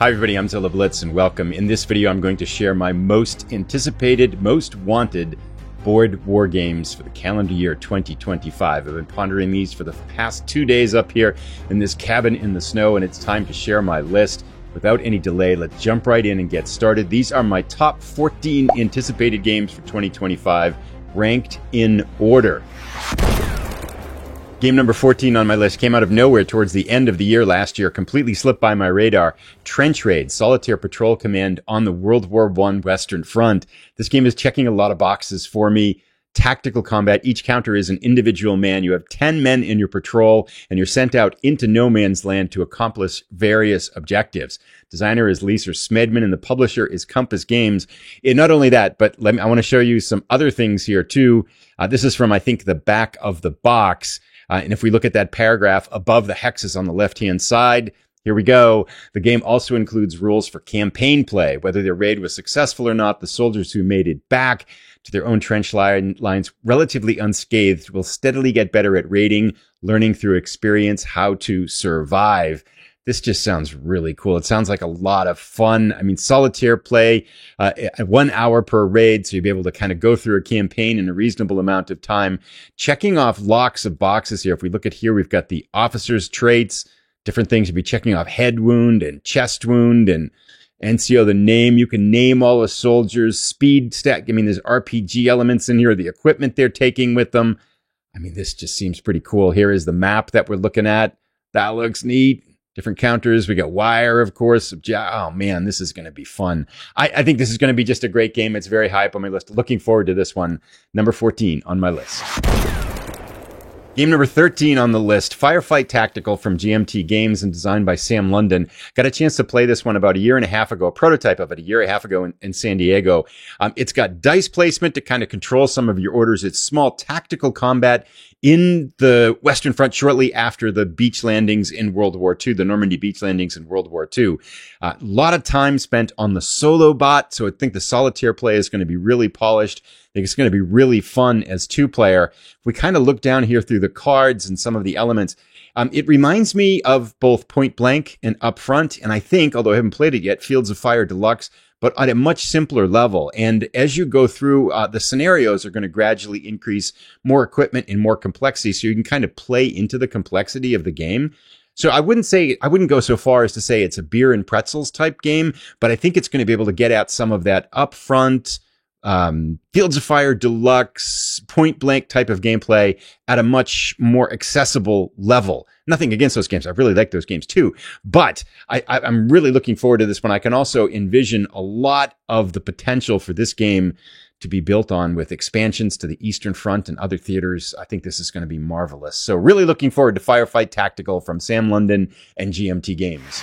Hi everybody, I'm Zilla Blitz and welcome. In this video, I'm going to share my most anticipated, most wanted board war games for the calendar year 2025. I've been pondering these for the past 2 days up here in this cabin in the snow, and it's time to share my list. Without any delay, let's jump right in and get started. These are my top 14 anticipated games for 2025, ranked in order. Game number 14 on my list came out of nowhere towards the end of the year last year, completely slipped by my radar. Trench Raid, Solitaire Patrol Command on the World War I Western Front. This game is checking a lot of boxes for me. Tactical combat. Each counter is an individual man. You have 10 men in your patrol, and you're sent out into no man's land to accomplish various objectives. Designer is Lisa Smedman, and the publisher is Compass Games. And not only that, but I want to show you some other things here too. This is from, I think, the back of the box. And if we look at that paragraph above the hexes on the left-hand side, here we go. The game also includes rules for campaign play. Whether their raid was successful or not, the soldiers who made it back to their own trench lines relatively unscathed will steadily get better at raiding, learning through experience how to survive. This just sounds really cool. It sounds like a lot of fun. I mean, solitaire play, 1 hour per raid, so you'll be able to kind of go through a campaign in a reasonable amount of time. Checking off lots of boxes here. If we look at here, we've got the officer's traits, different things. You'll be checking off head wound and chest wound and NCO, the name. You can name all the soldiers, speed stat. I mean, there's RPG elements in here, the equipment they're taking with them. I mean, this just seems pretty cool. Here is the map that we're looking at. That looks neat. Different counters. We got wire, of course. Oh man, this is going to be fun. I think this is going to be just a great game. It's very high up on my list. Looking forward to this one. Number 14 on my list. Game number 13 on the list, Firefight Tactical from GMT Games and designed by Sam London. Got a chance to play this one about a year and a half ago, a prototype of it a year and a half ago in San Diego. It's got dice placement to kind of control some of your orders. It's small tactical combat in the Western Front shortly after the beach landings in World War II, the Normandy beach landings in World War II. A lot of time spent on the solo bot, so I think the solitaire play is going to be really polished. I think it's going to be really fun as two-player. If we kind of look down here through the cards and some of the elements, it reminds me of both Point Blank and Upfront, and I think, although I haven't played it yet, Fields of Fire Deluxe, but on a much simpler level. And as you go through, the scenarios are going to gradually increase more equipment and more complexity, so you can kind of play into the complexity of the game. So I wouldn't go so far as to say it's a beer and pretzels type game, but I think it's going to be able to get at some of that Upfront, Fields of Fire Deluxe, Point Blank type of gameplay at a much more accessible level. Nothing against those games. I really like those games too, but I'm really looking forward to this one. I can also envision a lot of the potential for this game to be built on with expansions to the Eastern Front and other theaters. I think this is going to be marvelous. So really looking forward to Firefight Tactical from Sam London and GMT Games.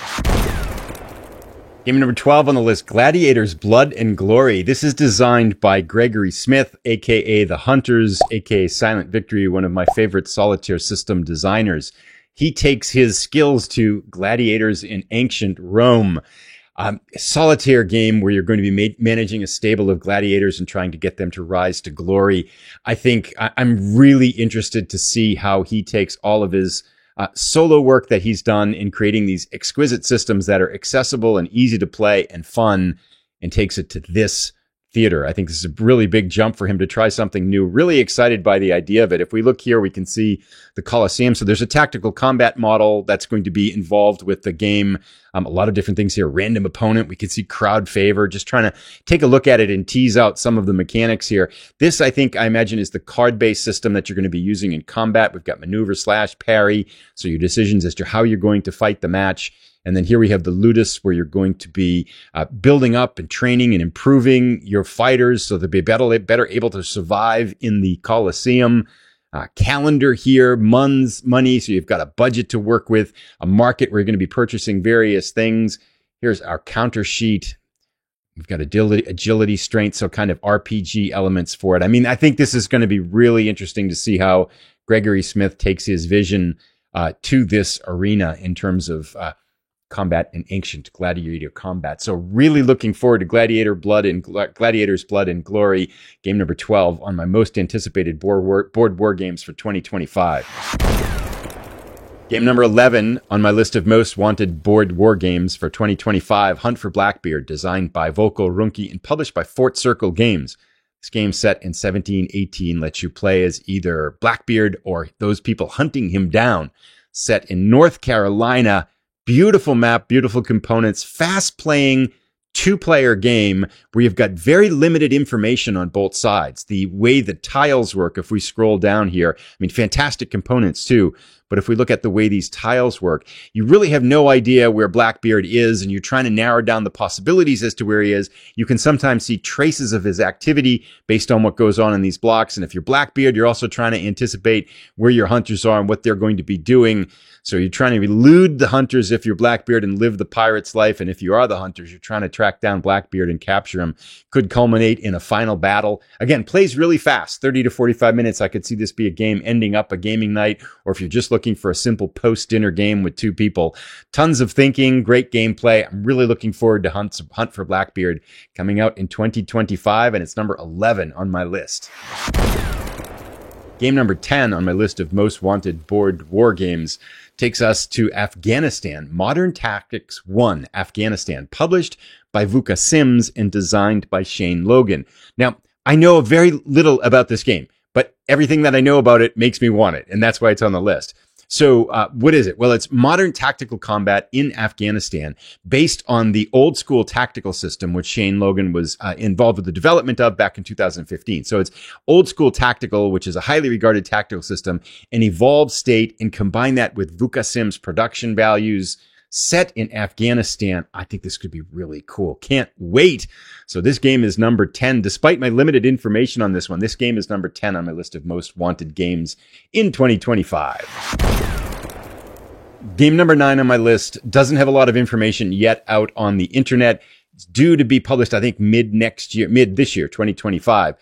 Game number 12 on the list, Gladiators Blood and Glory. This is designed by Gregory Smith, aka The Hunters, aka Silent Victory, one of my favorite solitaire system designers. He takes his skills to gladiators in ancient Rome. A solitaire game where you're going to be managing a stable of gladiators and trying to get them to rise to glory. I think I'm really interested to see how he takes all of his solo work that he's done in creating these exquisite systems that are accessible and easy to play and fun, and takes it to this theater. I think this is a really big jump for him to try something new. Really excited by the idea of it. If we look here, we can see the Colosseum. So there's a tactical combat model that's going to be involved with the game. A lot of different things here. Random opponent. We can see crowd favor. Just trying to take a look at it and tease out some of the mechanics here. This, I imagine, is the card-based system that you're going to be using in combat. We've got maneuver / parry. So your decisions as to how you're going to fight the match. And then here we have the Ludus, where you're going to be building up and training and improving your fighters so they'll be better able to survive in the Colosseum. Calendar here, money, so you've got a budget to work with, a market where you're going to be purchasing various things. Here's our counter sheet. We've got agility, strength, so kind of RPG elements for it. I mean, I think this is going to be really interesting to see how Gregory Smith takes his vision to this arena in terms of combat and ancient gladiator combat. So really looking forward to Gladiators Blood and Glory, game number 12 on my most anticipated board war games for 2025. Game number 11 on my list of most wanted board war games for 2025, Hunt for Blackbeard, designed by Volko Ruhnke and published by Fort Circle Games. This game set in 1718 lets you play as either Blackbeard or those people hunting him down. Set in North Carolina, beautiful map, beautiful components, fast playing, two-player game where you've got very limited information on both sides. The way the tiles work, if we scroll down here, I mean, fantastic components too. But if we look at the way these tiles work, you really have no idea where Blackbeard is, and you're trying to narrow down the possibilities as to where he is. You can sometimes see traces of his activity based on what goes on in these blocks. And if you're Blackbeard, you're also trying to anticipate where your hunters are and what they're going to be doing. So you're trying to elude the hunters if you're Blackbeard and live the pirate's life. And if you are the hunters, you're trying to track down Blackbeard and capture him. Could culminate in a final battle. Again, plays really fast, 30 to 45 minutes. I could see this be a game ending up a gaming night, or if you're just looking for a simple post-dinner game with two people. Tons of thinking, great gameplay. I'm really looking forward to Hunt for Blackbeard coming out in 2025, and it's number 11 on my list. Game number 10 on my list of most wanted board war games takes us to Afghanistan. Modern Tactics 1, Afghanistan, published by VUCA Sims and designed by Shane Logan. Now, I know very little about this game, but everything that I know about it makes me want it, and that's why it's on the list. So what is it? Well, it's modern tactical combat in Afghanistan based on the old school tactical system, which Shane Logan was involved with the development of back in 2015. So it's old school tactical, which is a highly regarded tactical system, an evolved state, and combine that with VUCA Sims production values set in Afghanistan. I think this could be really cool. Can't wait. So this game is number 10. Despite my limited information on this one, this game is number 10 on my list of most wanted games in 2025. Game number 9 on my list doesn't have a lot of information yet out on the internet. It's due to be published, I think, mid this year, 2025.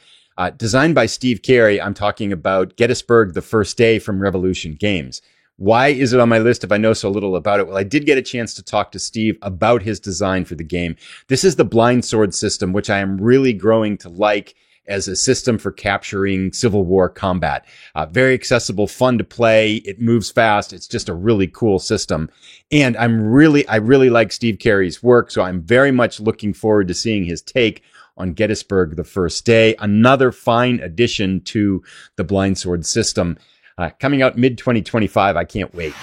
Designed by Steve Carey, I'm talking about Gettysburg: The First Day from Revolution Games. Why is it on my list if I know so little about it? Well, I did get a chance to talk to Steve about his design for the game. This is the blind sword system, which I am really growing to like as a system for capturing Civil War combat. Very accessible, fun to play. It moves fast. It's just a really cool system. And I really like Steve Carey's work, so I'm very much looking forward to seeing his take on Gettysburg: The First Day. Another fine addition to the blind sword system. Coming out mid-2025, I can't wait.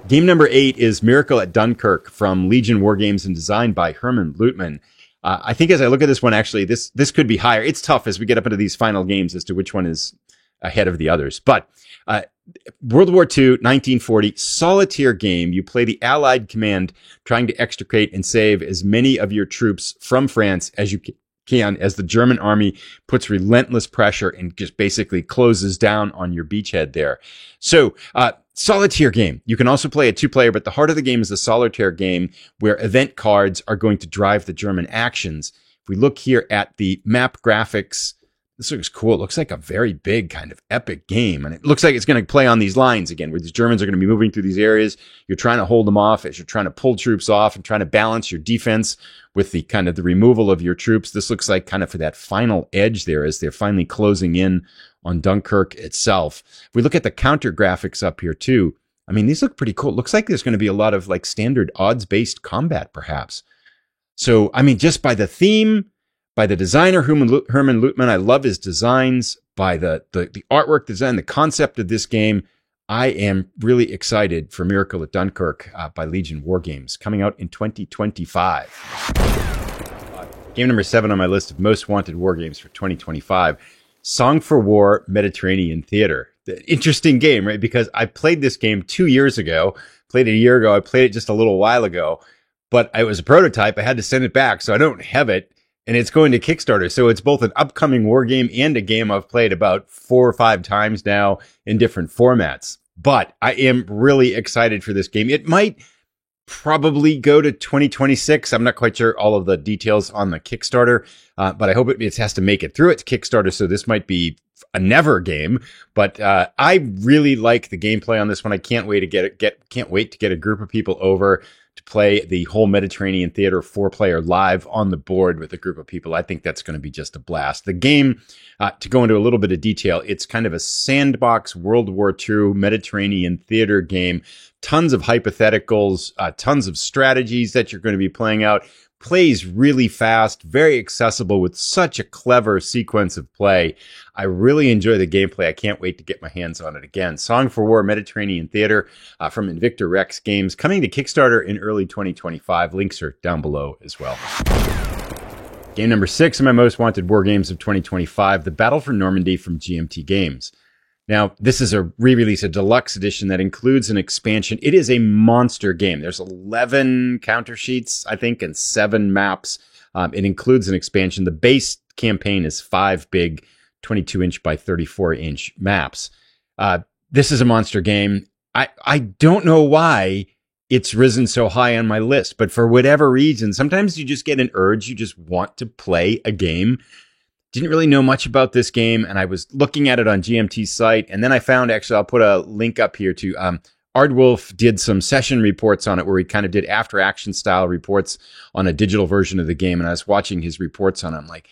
Game number 8 is Miracle at Dunkirk from Legion Wargames and designed by Herman Luttmann. I think as I look at this one, actually, this could be higher. It's tough as we get up into these final games as to which one is ahead of the others. But World War II, 1940, solitaire game. You play the Allied command trying to extricate and save as many of your troops from France as you can, as the German army puts relentless pressure and just basically closes down on your beachhead there. So, solitaire game. You can also play a two-player, but the heart of the game is a solitaire game where event cards are going to drive the German actions. If we look here at the map graphics, this looks cool. It looks like a very big kind of epic game. And it looks like it's going to play on these lines again, where the Germans are going to be moving through these areas. You're trying to hold them off as you're trying to pull troops off and trying to balance your defense with the kind of the removal of your troops. This looks like kind of for that final edge there as they're finally closing in on Dunkirk itself. If we look at the counter graphics up here too, I mean, these look pretty cool. It looks like there's going to be a lot of like standard odds-based combat perhaps. So, I mean, just by the theme, by the designer, Herman Luttmann, I love his designs. By the artwork design, the concept of this game, I am really excited for Miracle at Dunkirk by Legion Wargames, coming out in 2025. Game number 7 on my list of most wanted war games for 2025, Song for War Mediterranean Theater. Interesting game, right? Because I played this game 2 years ago, played it a year ago, I played it just a little while ago, but it was a prototype. I had to send it back, so I don't have it. And it's going to Kickstarter. So it's both an upcoming war game and a game I've played about 4 or 5 times now in different formats. But I am really excited for this game. It might probably go to 2026. I'm not quite sure all of the details on the Kickstarter, but I hope it has to make it through its Kickstarter. So this might be a never game, but I really like the gameplay on this one. I can't wait to get a group of people over to to play the whole Mediterranean Theater 4-player live on the board with a group of people. I think that's going to be just a blast. The game, to go into a little bit of detail, it's kind of a sandbox World War II Mediterranean theater game. Tons of hypotheticals, tons of strategies that you're going to be playing out. Plays really fast, very accessible with such a clever sequence of play. I really enjoy the gameplay. I can't wait to get my hands on it again. Song for War Mediterranean Theater from Invicta Rex Games, coming to Kickstarter in early 2025. Links are down below as well. Game number 6 of my most wanted war games of 2025, The Battle for Normandy from GMT Games. Now, this is a re-release, a deluxe edition that includes an expansion. It is a monster game. There's 11 counter sheets, I think, and 7 maps. It includes an expansion. The base campaign is 5 big 22-inch by 34-inch maps. This is a monster game. I don't know why it's risen so high on my list, but for whatever reason, sometimes you just get an urge. You just want to play a game. Didn't really know much about this game, and I was looking at it on GMT's site, and then I found, actually, I'll put a link up here to, Ardwolf did some session reports on it where he kind of did after-action style reports on a digital version of the game, and I was watching his reports on it. I'm like,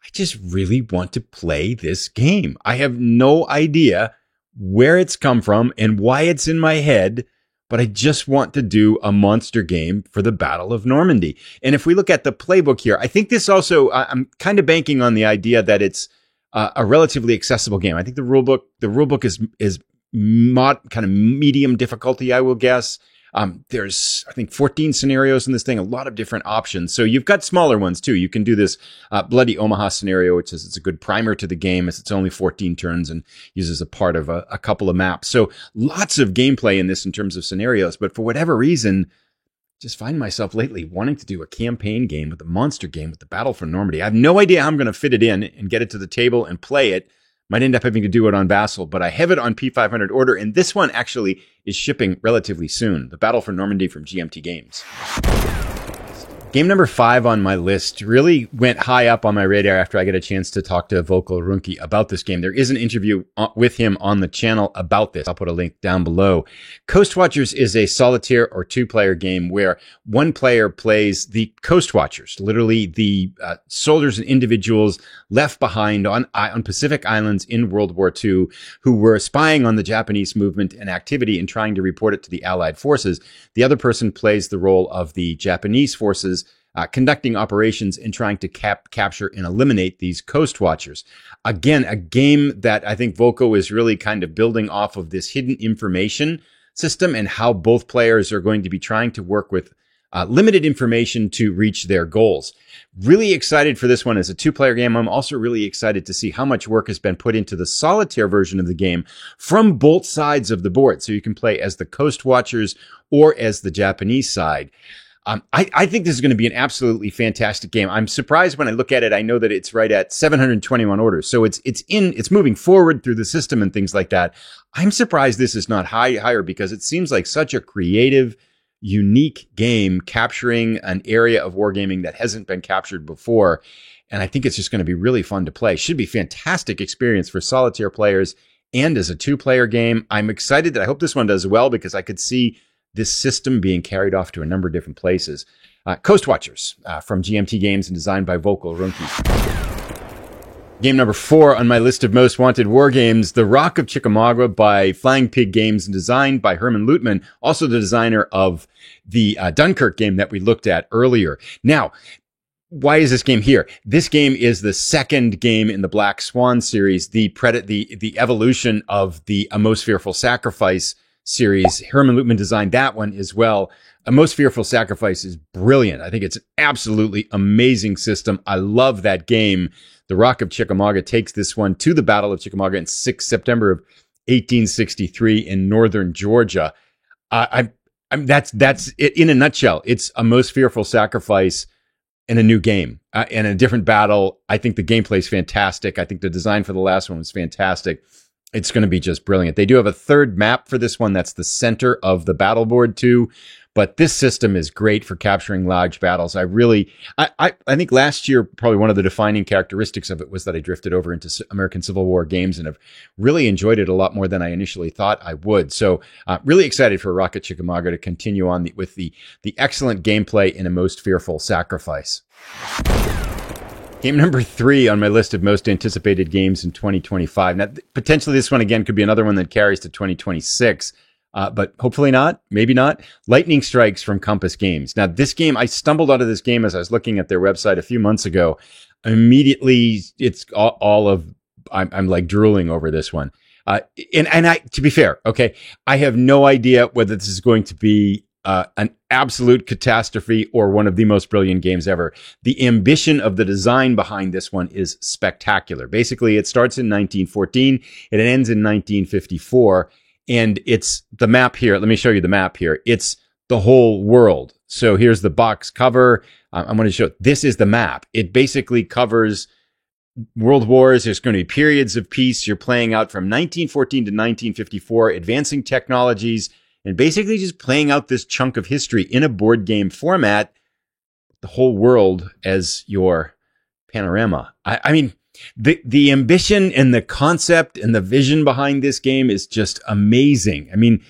I just really want to play this game. I have no idea where it's come from and why it's in my head, but I just want to do a monster game for the Battle of Normandy. And if we look at the playbook here, I think this also, I'm kind of banking on the idea that it's a relatively accessible game. I think the rulebook is kind of medium difficulty, I will guess. There's, I think, 14 scenarios in this thing, a lot of different options. So you've got smaller ones too. You can do this Bloody Omaha scenario, which is, it's a good primer to the game, as it's only 14 turns and uses a part of a couple of maps. So lots of gameplay in this in terms of scenarios. But for whatever reason, just find myself lately wanting to do a campaign game with a monster game with the Battle for Normandy. I have no idea how I'm going to fit it in and get it to the table and play it. Might end up having to do it on Vassal, but I have it on P500 order, and this one actually is shipping relatively soon. The Battle for Normandy from GMT Games. Game number 5 on my list really went high up on my radar after I get a chance to talk to Volko Ruhnke about this game. There is an interview with him on the channel about this. I'll put a link down below. Coast Watchers is a solitaire or 2-player game where one player plays the Coast Watchers, literally the soldiers and individuals left behind on Pacific Islands in World War II who were spying on the Japanese movement and activity and trying to report it to the Allied forces. The other person plays the role of the Japanese forces conducting operations and trying to capture and eliminate these Coast Watchers. Again, a game that I think Volko is really kind of building off of this hidden information system and how both players are going to be trying to work with limited information to reach their goals. Really excited for this one as a 2-player game. I'm also really excited to see how much work has been put into the solitaire version of the game from both sides of the board. So you can play as the Coast Watchers or as the Japanese side. I think this is going to be an absolutely fantastic game. I'm surprised when I look at it. I know that it's right at 721 orders. So it's moving forward through the system and things like that. I'm surprised this is not higher because it seems like such a creative, unique game capturing an area of wargaming that hasn't been captured before. And I think it's just going to be really fun to play. Should be fantastic experience for solitaire players and as a 2-player game. I'm excited that I hope this one does well because I could see this system being carried off to a number of different places. Coast Watchers from GMT Games and designed by Volko Ruhnke. Game number 4 on my list of most wanted war games, The Rock of Chickamauga by Flying Pig Games and designed by Herman Luttmann, also the designer of the Dunkirk game that we looked at earlier. Now, why is this game here? This game is the second game in the Black Swan series, the evolution of the A Most Fearful Sacrifice series. Herman Luttmann designed that one as well. A Most Fearful Sacrifice is brilliant. I think it's an absolutely amazing system. I love that game. The Rock of Chickamauga takes this one to the Battle of Chickamauga in September of 1863 in northern Georgia. That's it in a nutshell. It's A Most Fearful Sacrifice in a new game and a different battle. I think the gameplay is fantastic. I think the design for the last one was fantastic. It's going to be just brilliant. They do have a third map for this one. That's the center of the battle board too. But this system is great for capturing large battles. I think last year, probably one of the defining characteristics of it was that I drifted over into American Civil War games and have really enjoyed it a lot more than I initially thought I would. So really excited for Rocket Chickamauga to continue on with the excellent gameplay in A Most Fearful Sacrifice. Game number 3 on my list of most anticipated games in 2025. Now, potentially this one again could be another one that carries to 2026. But hopefully not, maybe not. Lightning Strikes from Compass Games. Now, this game, I stumbled onto this game as I was looking at their website a few months ago. Immediately, it's I'm like drooling over this one. To be fair, okay, I have no idea whether this is going to be an absolute catastrophe or one of the most brilliant games ever. The ambition of the design behind this one is spectacular. Basically, it starts in 1914, it ends in 1954. And it's the map here. Let me show you the map here. It's the whole world. So here's the box cover. I'm going to show, this is the map. It basically covers world wars. There's going to be periods of peace. You're playing out from 1914 to 1954, advancing technologies, and basically just playing out this chunk of history in a board game format, the whole world as your panorama. I mean, the ambition and the concept and the vision behind this game is just amazing. I mean,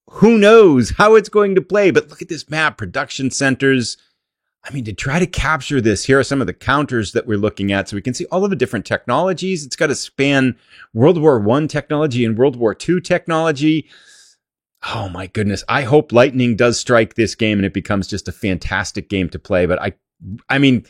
who knows how it's going to play, but look at this map, production centers. I mean, to try to capture this, here are some of the counters that we're looking at. So we can see all of the different technologies. It's got to span World War I technology and World War II technology. Oh my goodness. I hope Lightning does strike this game and it becomes just a fantastic game to play. But I mean,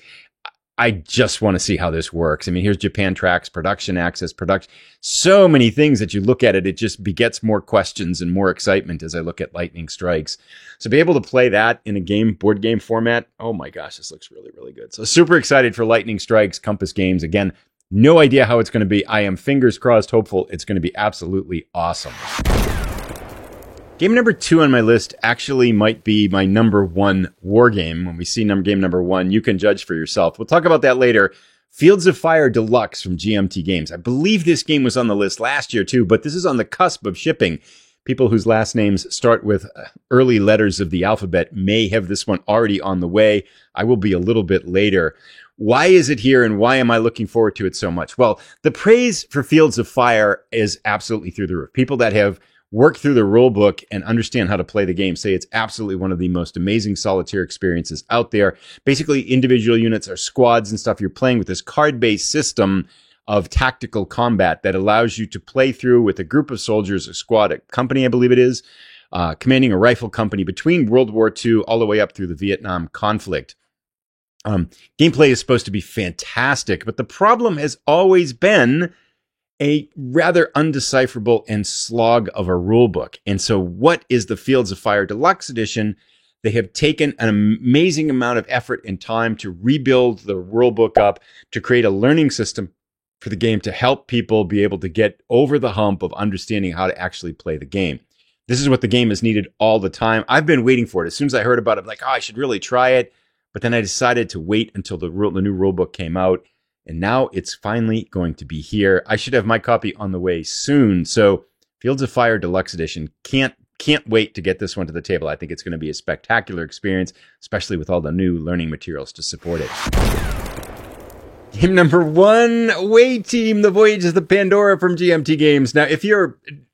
I just want to see how this works. I mean, here's Japan Tracks, production access, production. So many things that you look at it, it just begets more questions and more excitement as I look at Lightning Strikes. So be able to play that in a board game format. Oh my gosh, this looks really, really good. So super excited for Lightning Strikes, Compass Games. Again, no idea how it's going to be. I am fingers crossed hopeful it's going to be absolutely awesome. Game number 2 on my list actually might be my number 1 war game. When we see game number 1, you can judge for yourself. We'll talk about that later. Fields of Fire Deluxe from GMT Games. I believe this game was on the list last year too, but this is on the cusp of shipping. People whose last names start with early letters of the alphabet may have this one already on the way. I will be a little bit later. Why is it here and why am I looking forward to it so much? Well, the praise for Fields of Fire is absolutely through the roof. People that have work through the rule book and understand how to play the game say it's absolutely one of the most amazing solitaire experiences out there. Basically, individual units are squads and stuff. You're playing with this card-based system of tactical combat that allows you to play through with a group of soldiers, a squad, a company, I believe it is, commanding a rifle company between World War II all the way up through the Vietnam conflict. Gameplay is supposed to be fantastic, but the problem has always been a rather undecipherable and slog of a rule book. And so what is the Fields of Fire Deluxe Edition? They have taken an amazing amount of effort and time to rebuild the rule book up, to create a learning system for the game to help people be able to get over the hump of understanding how to actually play the game. This is what the game has needed all the time. I've been waiting for it. As soon as I heard about it, I'm like, oh, I should really try it. But then I decided to wait until the new rule book came out. And now it's finally going to be here. I should have my copy on the way soon. So Fields of Fire Deluxe Edition, can't wait to get this one to the table. I think it's going to be a spectacular experience, especially with all the new learning materials to support it. Game number 1, Away Team, The Voyage of the Pandora from GMT Games. Now,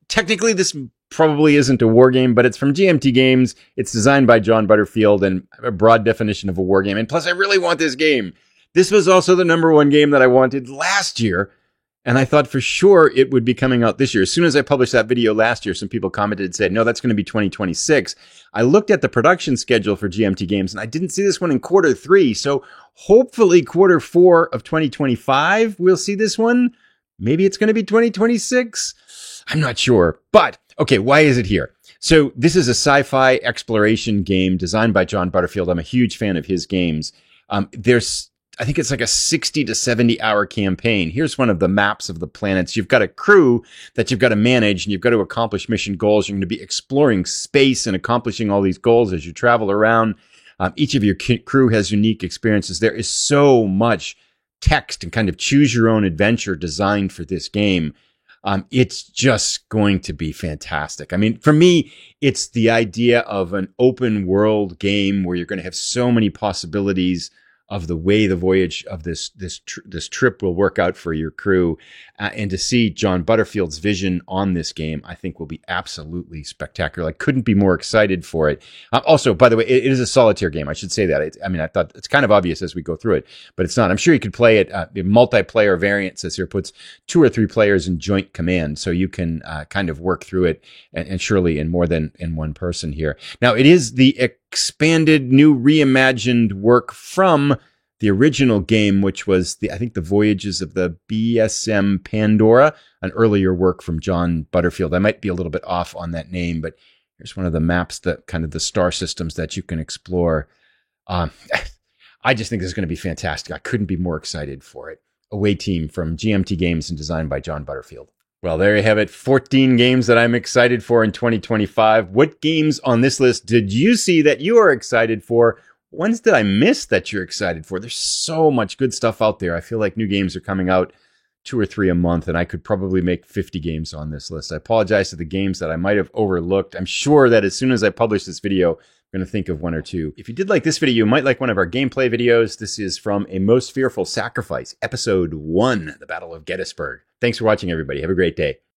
technically this probably isn't a war game, but it's from GMT Games. It's designed by John Butterfield and a broad definition of a war game. And plus, I really want this game. This was also the number 1 game that I wanted last year, and I thought for sure it would be coming out this year. As soon as I published that video last year, some people commented and said, no, that's going to be 2026. I looked at the production schedule for GMT Games, and I didn't see this one in quarter 3, so hopefully quarter 4 of 2025, we'll see this one. Maybe it's going to be 2026. I'm not sure, but okay, why is it here? So this is a sci-fi exploration game designed by John Butterfield. I'm a huge fan of his games. I think it's like a 60 to 70 hour campaign. Here's one of the maps of the planets. You've got a crew that you've got to manage and you've got to accomplish mission goals. You're going to be exploring space and accomplishing all these goals as you travel around. Each of your crew has unique experiences. There is so much text and kind of choose your own adventure designed for this game. It's just going to be fantastic. I mean, for me, it's the idea of an open world game where you're going to have so many possibilities of the way the voyage of this trip will work out for your crew, and to see John Butterfield's vision on this game, I think will be absolutely spectacular. I couldn't be more excited for it. Also, by the way, it is a solitaire game. I should say that. I thought it's kind of obvious as we go through it, but it's not. I'm sure you could play it. The multiplayer variant says here puts 2 or 3 players in joint command, so you can kind of work through it, and surely in more than in one person here. Now, it is the expanded, new, reimagined work from the original game, which was I think the Voyages of the BSM Pandora, an earlier work from John Butterfield. I might be a little bit off on that name, but here's one of the maps, that kind of the star systems that you can explore. I just think this is going to be fantastic. I couldn't be more excited for it. Away Team from GMT Games and designed by John Butterfield. Well, there you have it. 14 games that I'm excited for in 2025. What games on this list did you see that you are excited for? Ones did I miss that you're excited for? There's so much good stuff out there. I feel like new games are coming out 2 or 3 a month, and I could probably make 50 games on this list. I apologize to the games that I might have overlooked. I'm sure that as soon as I publish this video, I'm going to think of 1 or 2. If you did like this video, you might like one of our gameplay videos. This is from A Most Fearful Sacrifice, Episode 1, The Battle of Gettysburg. Thanks for watching, everybody. Have a great day.